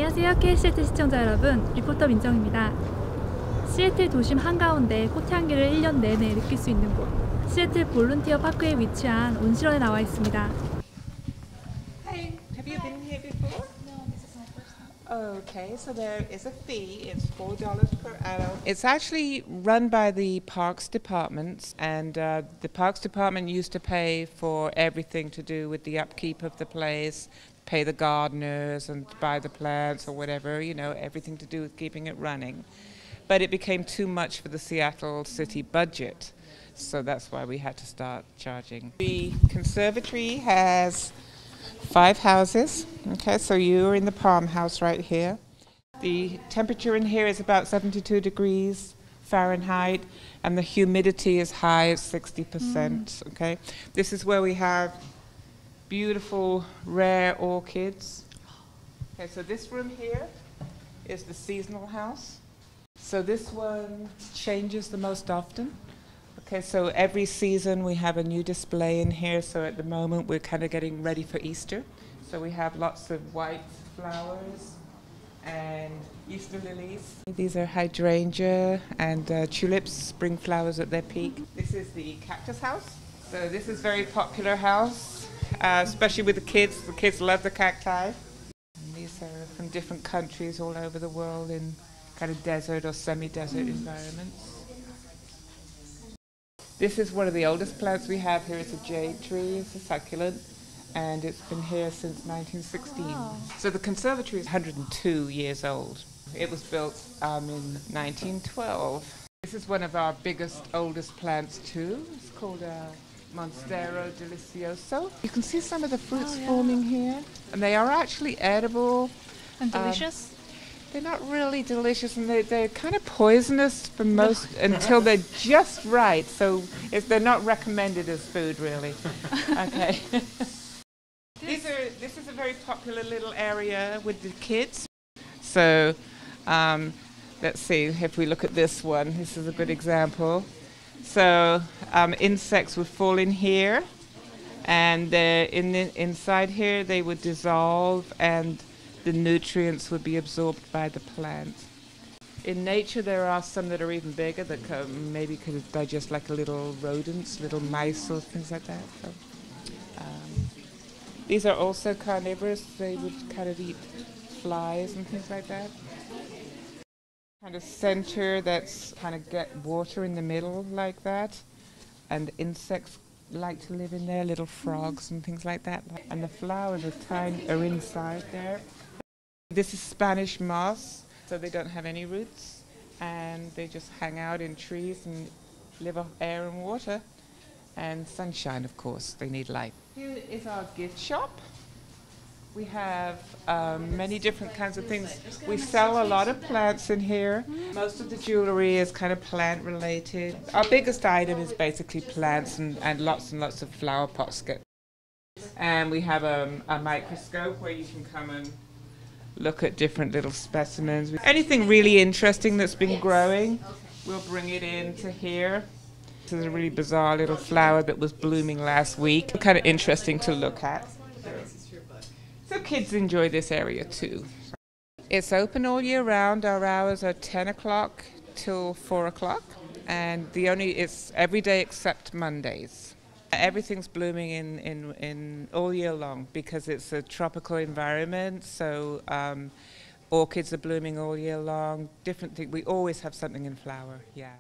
안녕하세요, K시애틀 시청자 여러분, 리포터 민정입니다. 시애틀 도심 한가운데 꽃향기를 1년 내내 느낄 수 있는 곳, 시애틀 볼런티어 파크에 위치한 온실원에 나와 있습니다. Hey, have you been here before? No, this is my first time. Okay, so there is a fee. It's $4 per adult. It's actually run by the Parks Department, and the Parks Department used to pay for everything to do with the upkeep of the place, pay the gardeners and buy the plants or whatever, you know, everything to do with keeping it running. But it became too much for the Seattle city budget, so that's why we had to start charging. The Conservatory has 5 houses. Okay, so you're in the Palm House right here. The temperature in here is about 72 degrees Fahrenheit, and the humidity is high at 60%. Okay, this is where we have beautiful rare orchids. Okay, so this room here is the seasonal house. So this one changes the most often. Okay, so every season we have a new display in here. So at the moment we're kind of getting ready for Easter. So we have lots of white flowers and Easter lilies. These are hydrangea and tulips, spring flowers at their peak. This is the cactus house. So this is a very popular house, especially with the kids. The kids love the cacti. And these are from different countries all over the world in kind of desert or semi-desert environments. This is one of the oldest plants we have here. It's a jade tree, it's a succulent, and it's been here since 1916. Wow. So the conservatory is 102 years old. It was built in 1912. This is one of our biggest, oldest plants too. It's called Monstero delicioso. You can see some of the fruits forming here, and they are actually edible. And delicious? They're not really delicious, and they're kind of poisonous for most until they're just right. So they're not recommended as food, really. Okay. This is a very popular little area with the kids. So let's see if we look at this one. This is a good example. So insects would fall in here, and inside here they would dissolve, and the nutrients would be absorbed by the plant. In nature there are some that are even bigger that maybe could digest like little rodents, little mice or things like that. So, these are also carnivorous. They would kind of eat flies and things like that. Kind of center that's kind of get water in the middle like that, and insects like to live in there, little frogs and things like that. And the flowers are inside there. This is Spanish moss, so they don't have any roots, and they just hang out in trees and live off air and water, and sunshine, of course. They need light. Here is our gift shop. We have many different kinds of things. We sell a lot of plants in here. Most of the jewelry is kind of plant related. Our biggest item is basically plants and lots of flower pots. And we have a microscope where you can come and look at different little specimens. Anything really interesting that's been growing, we'll bring it into here. This is a really bizarre little flower that was blooming last week. Kind of interesting to look at. So kids enjoy this area too. It's open all year round. Our hours are 10 o'clock till 4 o'clock, and it's every day except Mondays. Everything's blooming in all year long because it's a tropical environment, so orchids are blooming all year long, different things. We always have something in flower, yeah.